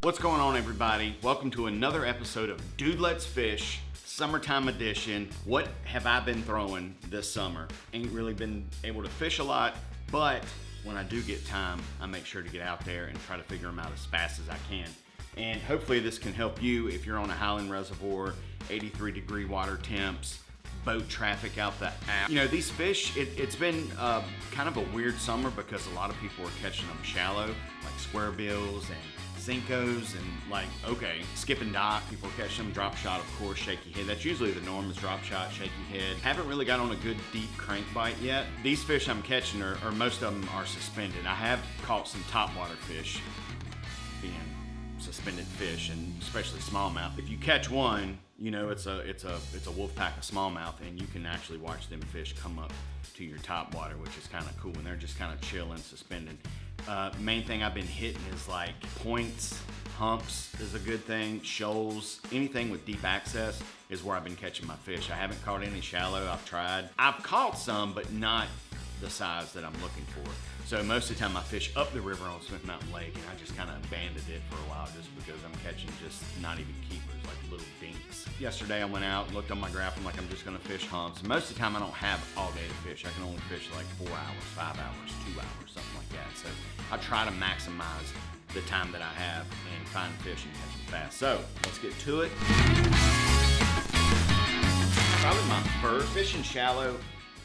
What's going on, everybody? Welcome to another episode of Dude Let's Fish, summertime edition. What have I been throwing this summer? Ain't really been able to fish a lot, but when I do get time, I make sure to get out there and try to figure them out as fast as I can. And hopefully this can help you if you're on a Highland reservoir, 83-degree water temps, boat traffic out the app. You know, these fish, it's been kind of a weird summer because a lot of people are catching them shallow, like square bills and Cincos and like, okay, skip and dock, people catch them, drop shot, of course, shaky head. That's usually the norm is drop shot, shaky head. Haven't really got on a good deep crankbite yet. These fish I'm catching are most of them are suspended. I have caught some topwater fish being suspended fish, and especially smallmouth. If you catch one, you know it's a wolf pack of smallmouth, and you can actually watch them fish come up to your top water, which is kind of cool, and they're just kind of chilling, suspended. Main thing I've been hitting is like points, humps is a good thing, shoals, anything with deep access is where I've been catching my fish. I haven't caught any shallow. I've tried. I've caught some, but not the size that I'm looking for. So most of the time I fish up the river on Smith Mountain Lake, and I just kind of abandoned it for a while just because I'm catching just not even keepers, like little dinks. Yesterday I went out, looked on my graph, I'm like, I'm just gonna fish humps. Most of the time I don't have all day to fish. I can only fish like 4 hours, 5 hours, 2 hours, something like that. So I try to maximize the time that I have and find fish and catch them fast. So let's get to it. Probably my first fishing shallow.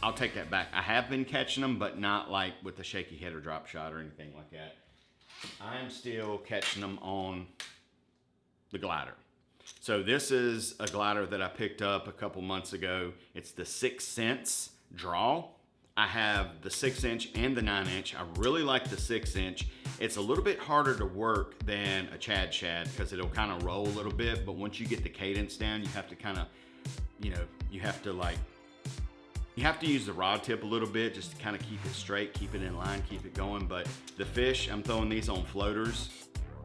I'll take that back. I have been catching them, but not like with the shaky head or drop shot or anything like that. I'm still catching them on the glider. So this is a glider that I picked up a couple months ago. It's the 6 cents draw. I have the 6-inch and the 9-inch. I really like the 6-inch. It's a little bit harder to work than a Chad shad because it'll kind of roll a little bit, but once you get the cadence down, you have to kind of, you know, you have to use the rod tip a little bit just to kind of keep it straight, keep it in line, keep it going. But the fish, I'm throwing these on floaters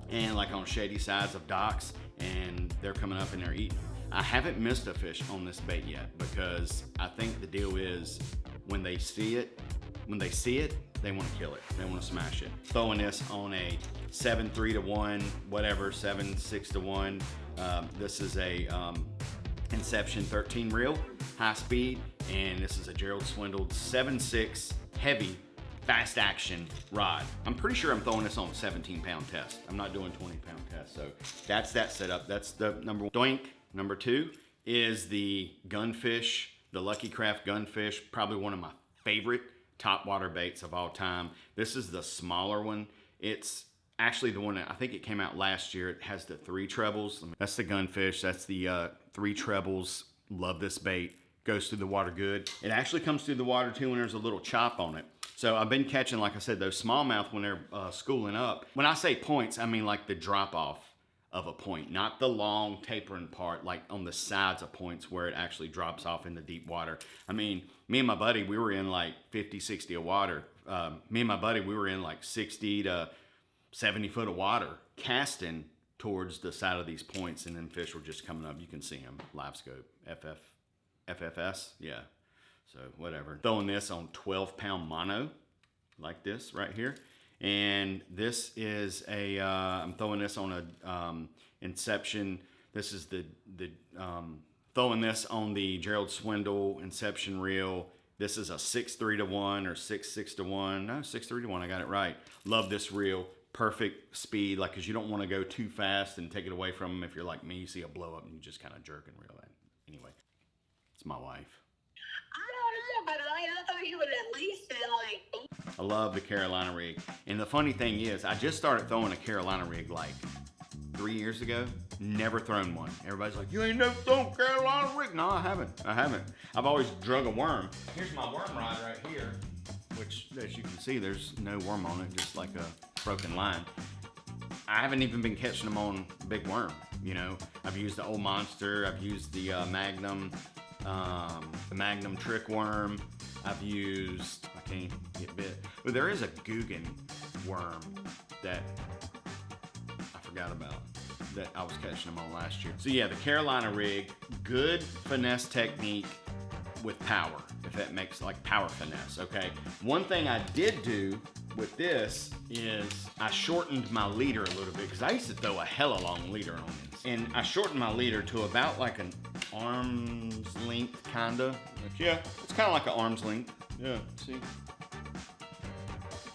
and like on shady sides of docks, and they're coming up and they're eating them. I haven't missed a fish on this bait yet because I think the deal is when they see it, they want to kill it. They want to smash it. Throwing this on a 7-3 to 1, whatever, 7-6 to 1. This is a Inception 13 reel, high speed, and this is a Gerald Swindled 7.6 heavy fast action rod. I'm pretty sure I'm throwing this on a 17-pound test. I'm not doing 20-pound test. So that's that setup. That's the number one. Doink. Number 2 is the Gunfish, the Lucky Craft Gunfish, probably one of my favorite topwater baits of all time. This is the smaller one. It's actually the one that I think it came out last year. It has the 3 trebles. That's the Gunfish. That's the 3 trebles. Love this bait. Goes through the water good. It actually comes through the water too when there's a little chop on it. So I've been catching, like I said, those smallmouth when they're schooling up. When I say points, I mean like the drop off of a point, not the long tapering part, like on the sides of points where it actually drops off in the deep water. I mean, me and my buddy, we were in like 50, 60 of water. Me and my buddy, we were in like 60 to 70 foot of water, casting towards the side of these points, and then fish were just coming up. You can see them, live scope, FFS, yeah. So whatever. Throwing this on 12-pound mono, like this right here. And this is a, I'm throwing this on a Inception. This is throwing this on the Gerald Swindle Inception reel. This is a 6-3 to 1 or 6-6 to 1. No, 6-3 to 1, I got it right. Love this reel. Perfect speed, like, because you don't want to go too fast and take it away from them. If you're like me, you see a blow up and you just kind of jerk and reel that. Anyway, it's my wife. I don't know, but I thought you would at least been like... I love the Carolina rig. And the funny thing is, I just started throwing a Carolina rig like 3 years ago. Never thrown one. Everybody's like, you ain't never thrown Carolina rig. No, I haven't. I've always drug a worm. Here's my worm rod right here, which, as you can see, there's no worm on it, just like a broken line. I haven't even been catching them on big worm. You know, I've used the Old Monster. I've used the Magnum trick worm. I've used, I can't get bit, but there is a Guggen worm that I forgot about that I was catching them on last year. So yeah, the Carolina rig, good finesse technique with power, if that makes like power finesse, okay? One thing I did do with this is I shortened my leader a little bit because I used to throw a hella long leader on this. And I shortened my leader to about like an arm's length, kinda. Yeah, it's kind of like an arm's length. Yeah, see?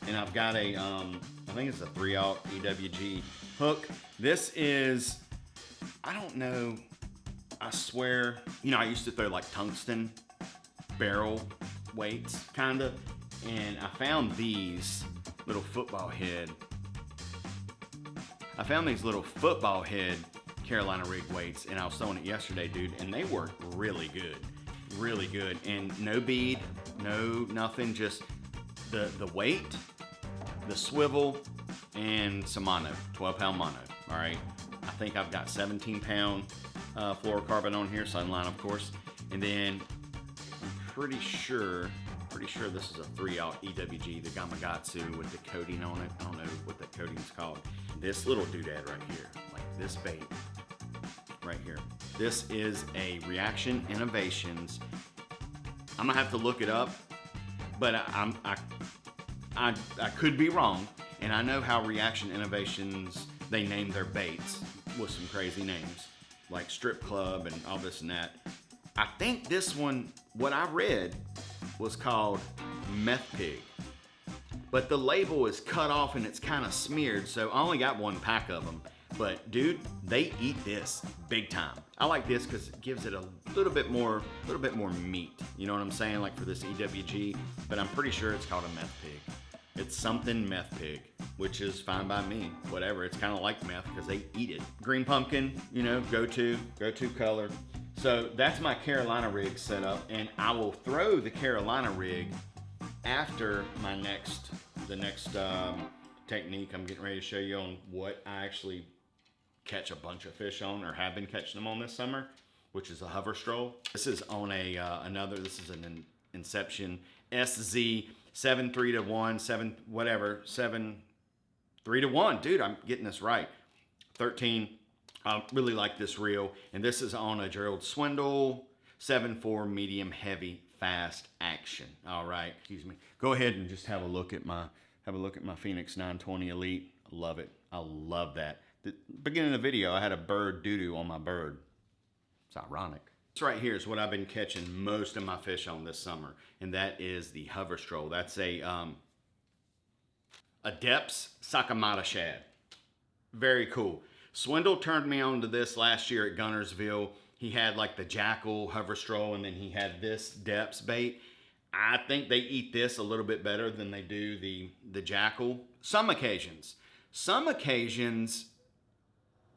And I've got a, I think it's a 3/0 EWG hook. This is, I don't know, I swear, you know, I used to throw like tungsten barrel weights, kinda. And I found these little football head. I found these little football head Carolina rig weights, and I was throwing it yesterday, dude, and they work really good. Really good. And no bead, no nothing, just the weight, the swivel, and some mono, 12-pound mono. All right. I think I've got 17-pound fluorocarbon on here, Sunline, of course. And then I'm pretty sure this is a 3/0 EWG, the Gamakatsu with the coating on it. I don't know what that coating's called. This little doodad right here, like this bait right here. This is a Reaction Innovations. I'm gonna have to look it up, but I could be wrong. And I know how Reaction Innovations, they name their baits with some crazy names, like Strip Club and all this and that. I think this one, what I read, was called Meth Pig. But the label is cut off and it's kind of smeared, so I only got one pack of them. But dude, they eat this big time. I like this because it gives it a little bit more meat. You know what I'm saying? Like for this EWG, but I'm pretty sure it's called a Meth Pig. It's something Meth Pig, which is fine by me. Whatever. It's kind of like meth because they eat it. Green pumpkin, you know, go-to color. So that's my Carolina rig set up, and I will throw the Carolina rig after the next technique I'm getting ready to show you on what I actually catch a bunch of fish on, or have been catching them on this summer, which is a hover stroll. This is on this is an Inception SZ 7-3-1, dude, I'm getting this right. 13. I really like this reel, and this is on a Gerald Swindle 7.4 medium heavy fast action. All right, excuse me. Go ahead and just have a look at my Phoenix 920 Elite. I love it. I love that. The beginning of the video, I had a bird doo-doo on my bird. It's ironic. This right here is what I've been catching most of my fish on this summer, and that is the hover stroll. That's a Depths Sakamata shad. Very cool. Swindle turned me on to this last year at Gunnersville. He had like the Jackal hover stroll, and then he had this Depths bait. I think they eat this a little bit better than they do the Jackal. Some occasions,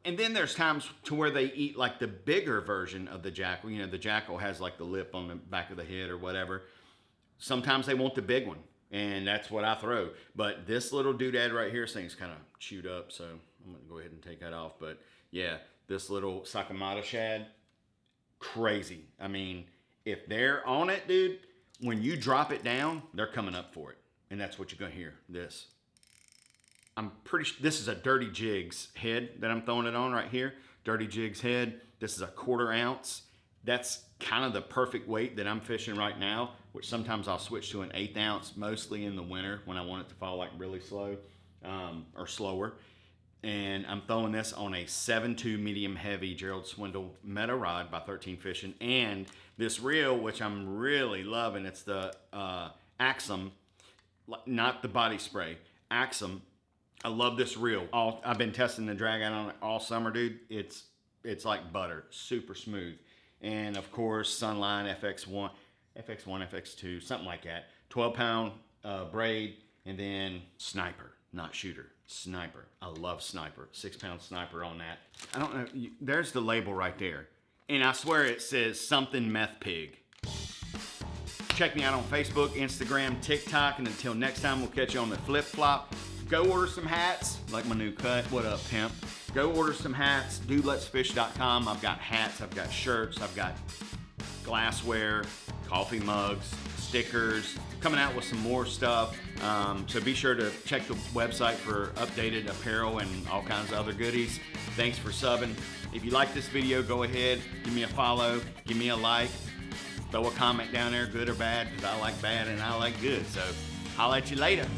and then there's times to where they eat like the bigger version of the Jackal. You know, the Jackal has like the lip on the back of the head or whatever. Sometimes they want the big one, and that's what I throw. But this little doodad right here, this thing's kind of chewed up, so I'm gonna go ahead and take that off. But yeah, this little Sakamata shad, crazy. I mean, if they're on it, dude, when you drop it down, they're coming up for it. And that's what you're gonna hear, this. I'm pretty sure this is a Dirty Jigs head that I'm throwing it on right here. Dirty Jigs head. This is a 1/4 ounce. That's kind of the perfect weight that I'm fishing right now, which sometimes I'll switch to an 1/8 ounce, mostly in the winter when I want it to fall like really slow or slower. And I'm throwing this on a 7.2 medium heavy Gerald Swindle Meta Rod by 13 Fishing, and this reel, which I'm really loving. It's the Axum, not the body spray, Axum. I love this reel. I've been testing the drag out on it all summer, dude. It's like butter, super smooth. And of course, Sunline FX1, FX2, something like that. 12-pound braid, and then Sniper, not shooter, Sniper. I love Sniper, 6-pound Sniper on that. I don't know, there's the label right there. And I swear it says something Meth Pig. Check me out on Facebook, Instagram, TikTok, and until next time, we'll catch you on the flip flop. Go order some hats, like my new cut. What up, pimp? Go order some hats, dudeletsfish.com. I've got hats, I've got shirts, I've got glassware, coffee mugs, stickers, coming out with some more stuff. So be sure to check the website for updated apparel and all kinds of other goodies. Thanks for subbing. If you like this video, go ahead, give me a follow, give me a like, throw a comment down there, good or bad, because I like bad and I like good. So, holla at you later.